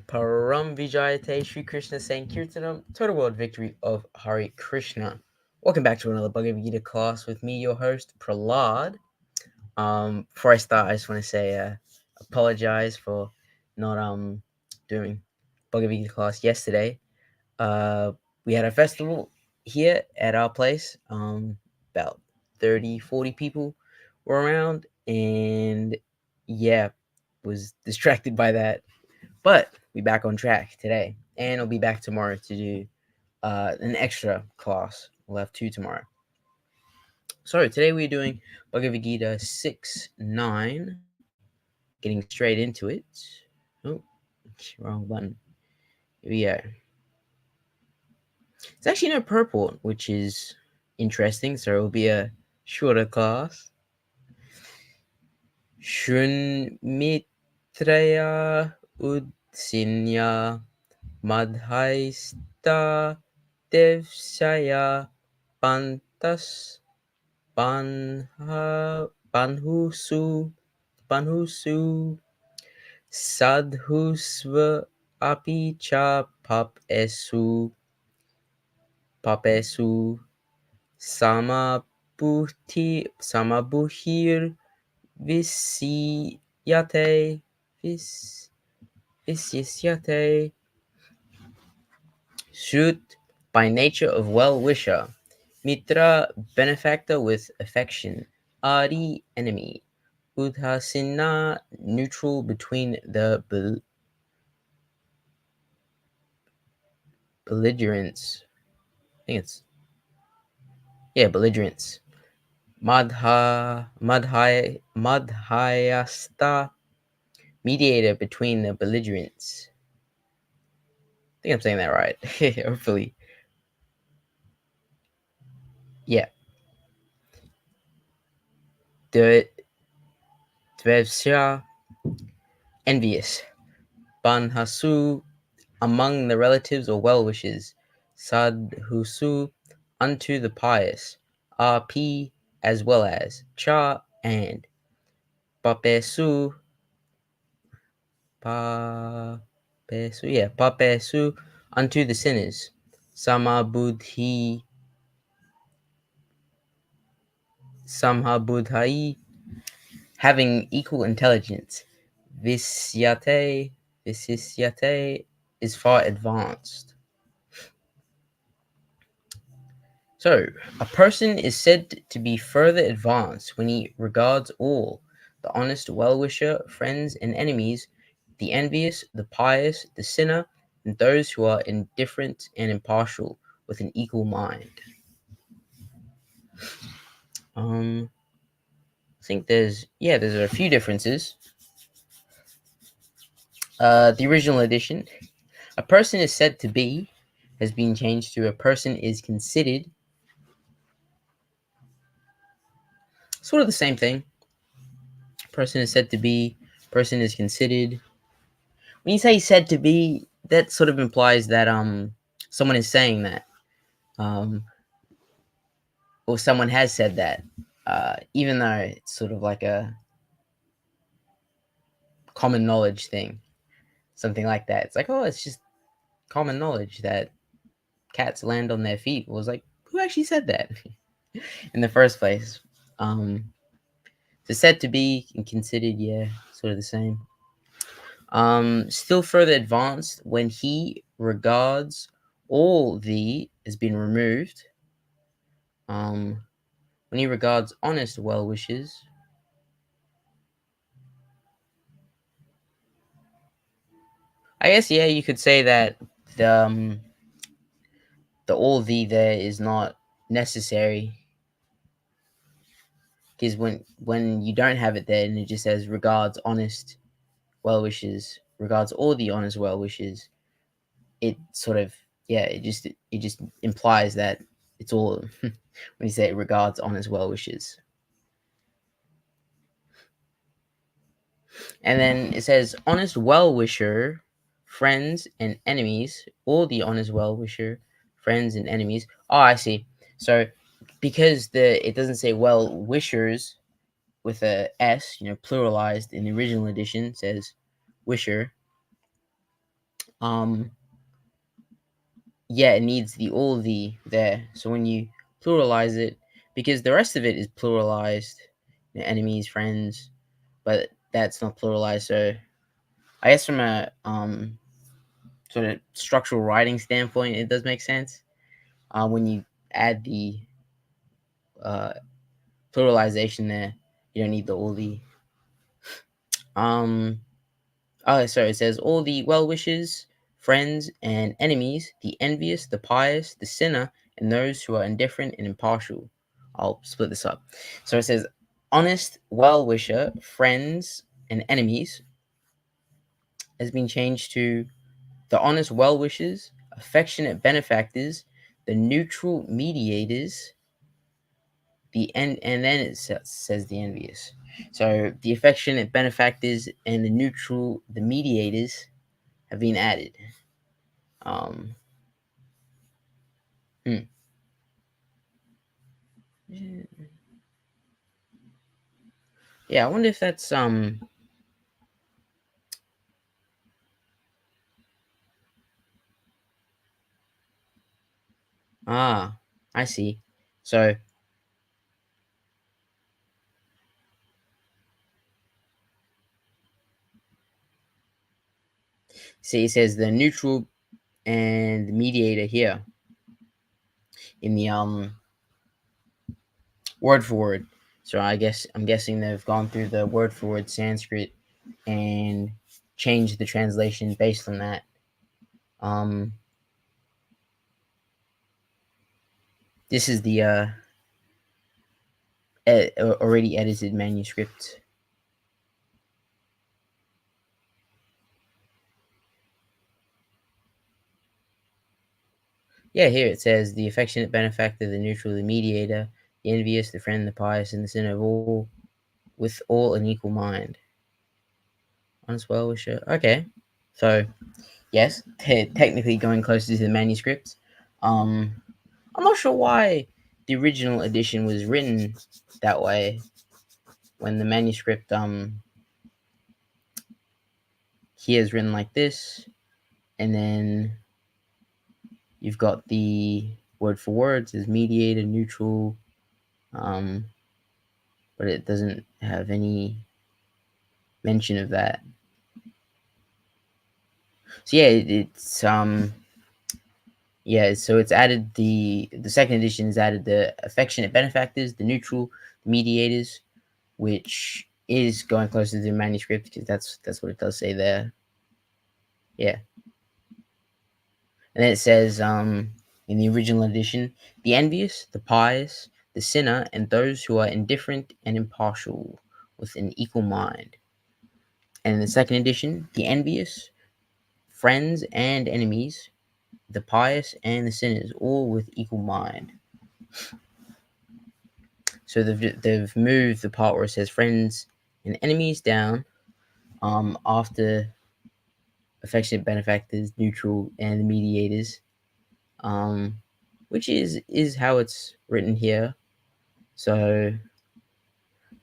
Param Vijayate Shri Krishna Sankirtanam, total world victory of Hare Krishna. Welcome back to another Bhagavad-gita class with me, your host, Prahlad. Before I start, I just want to say apologize for not doing Bhagavad-gita class yesterday. We had a festival here at our place. About 30, 40 people were around, and yeah, was distracted by that. But we back on track today, and I'll be back tomorrow to do an extra class. We'll have 2 tomorrow. So today we're doing Bhagavad Gita 6-9. Getting straight into it. Oh, wrong button. Here we go. It's actually no purport, which is interesting. So it will be a shorter class. Suhṛn-mitrāry-udāsīna madhyastha-dveṣya-bandhuṣu sādhuṣv api cha pāpeṣu sama-buddhir viśiṣyate suhṛt, by nature of well-wisher, mitra, benefactor with affection, ādi, enemy, udāsīna, neutral between the belligerents. I think it's belligerents. Madhyastha, mediator between the belligerents. I think I'm saying that right. Hopefully. Yeah. Dveṣya, envious. Bandhuṣu, among the relatives or well-wishers. Sādhuṣu, unto the pious. P, as well as. Cha, and. Pāpeṣu, unto the sinners. Sama-buddhir, having equal intelligence. Viśiṣyate is far advanced. So, a person is said to be further advanced when he regards all, the honest well-wisher, friends and enemies, the envious, the pious, the sinner, and those who are indifferent and impartial, with an equal mind. I think there's a few differences. The original edition, a person is said to be, has been changed to a person is considered. Sort of the same thing. Person is said to be, person is considered. When you say said to be, that sort of implies that someone is saying that, or someone has said that, even though it's sort of like a common knowledge thing, something like that. It's like, oh, it's just common knowledge that cats land on their feet. It was like, who actually said that in the first place? So said to be and considered, sort of the same. Still further advanced when he regards all the has been removed. When he regards honest well wishes. I guess you could say that the all the there is not necessary, because when you don't have it there and it just says regards honest well wishes, regards all the honest well wishes, it sort of it just implies that it's all when you say regards honest well wishes. And then it says honest well wisher, friends and enemies, all the honest well wisher, friends and enemies. Oh, I see. So because it doesn't say well wishers with a S, pluralized in the original edition, it says wisher. Yeah, it needs the all the there. So when you pluralize it, because the rest of it is pluralized, enemies, friends, but that's not pluralized. So I guess from a sort of structural writing standpoint, it does make sense. When you add the uh, pluralization there, you don't need the all the. Um, Oh, sorry. It says all the well wishers, friends, and enemies, the envious, the pious, the sinner, and those who are indifferent and impartial. I'll split this up. So it says honest well wisher, friends, and enemies has been changed to the honest well wishers, affectionate benefactors, the neutral mediators, and then it says the envious. So the affectionate benefactors and the mediators have been added. Um, hmm. Yeah, I wonder if that's I see. So see it says the neutral and the mediator here in the word for word. So I'm guessing they've gone through the word for word Sanskrit and changed the translation based on that. Um this is the already edited manuscript. Yeah, here it says the affectionate benefactor, the neutral, the mediator, the envious, the friend, the pious, and the sinner of all with all an equal mind. Honest well wisher. Okay. So yes, technically going closer to the manuscript. Um I'm not sure why the original edition was written that way when the manuscript here is written like this, and then you've got the word for words as mediator, neutral, um, but it doesn't have any mention of that. So yeah, it's yeah, so it's added the second edition has added the affectionate benefactors, the neutral, the mediators, which is going closer to the manuscript because that's what it does say there. Yeah, and then it says in the original edition, the envious, the pious, the sinner, and those who are indifferent and impartial with an equal mind. And in the second edition, the envious, friends and enemies, the pious and the sinners, all with equal mind. So they've moved the part where it says friends and enemies down after affectionate benefactors, neutral, and the mediators, um, which is how it's written here. So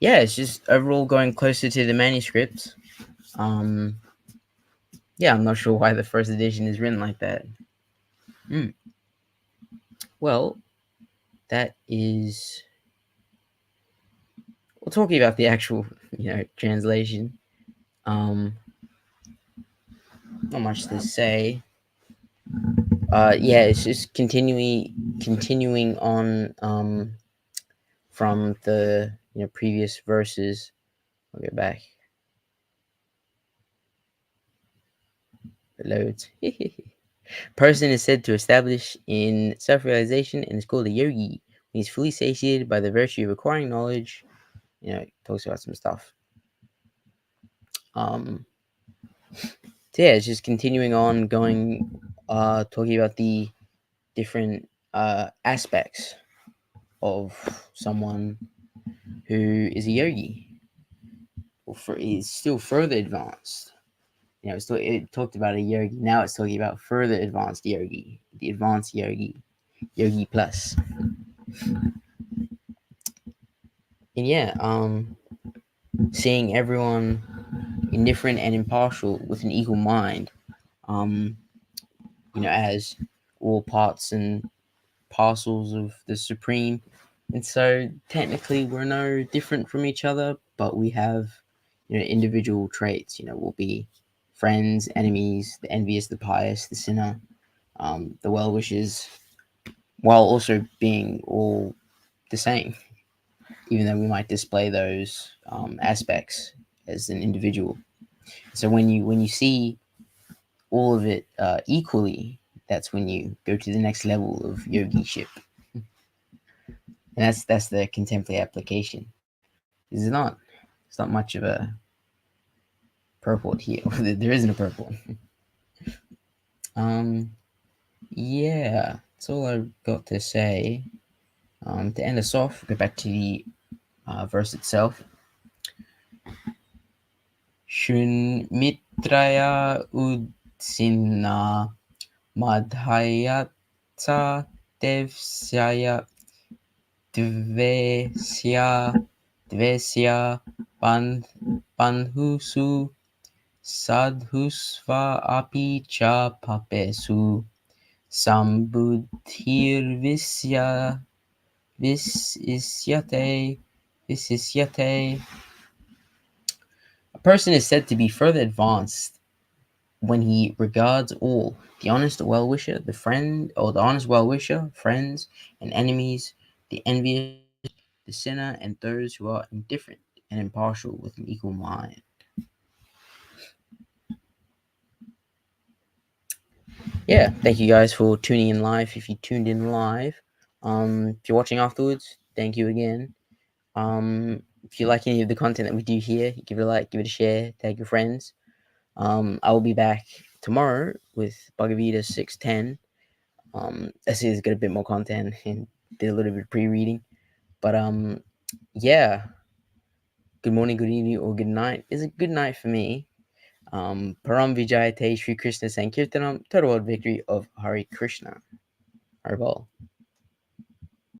yeah, it's just overall going closer to the manuscript. Um, yeah, I'm not sure why the first edition is written like that. Mm. Well, that is. We're talking about the actual, translation. Um, Not much to say. Yeah, it's just continuing on from the previous verses. I'll get back. It loads. Person is said to establish in self-realization and is called a yogi when he's fully satiated by the virtue of acquiring knowledge. It talks about some stuff. Um, so yeah, it's just continuing on, talking about the different aspects of someone who is a yogi, or is still further advanced. It talked about a yogi. Now it's talking about further advanced yogi, the advanced yogi, yogi plus. And yeah, seeing everyone indifferent and impartial with an equal mind. as all parts and parcels of the Supreme. And so technically we're no different from each other, but we have, individual traits. We'll be friends, enemies, the envious, the pious, the sinner, the well-wishers, while also being all the same, even though we might display those aspects as an individual. So when you see all of it equally, that's when you go to the next level of yogiship. And that's the contemporary application. It's not much of a purport here. There isn't a purport. Yeah, that's all I've got to say. To end us off, go back to the verse itself. Suhṛn-mitrāry-udāsīna madhyastha-dveṣya-bandhuṣu sādhuṣv api ca pāpeṣu sama-buddhir viśiṣyate. A person is said to be further advanced when he regards all, the honest well-wisher, the honest well-wisher, friends and enemies, the envious, the sinner, and those who are indifferent and impartial with an equal mind. Yeah, thank you guys for tuning in live. If you tuned in live, if you're watching afterwards, thank you again. If you like any of the content that we do here, give it a like, give it a share, tag your friends. I will be back tomorrow with Bhagavad-gita 6:10. I see there's got a bit more content and did a little bit of pre-reading. But yeah. Good morning, good evening, or good night. It's a good night for me. Param Vijayate Shri Krishna Sankirtanam, total world victory of Hare Krishna. Hare Bol.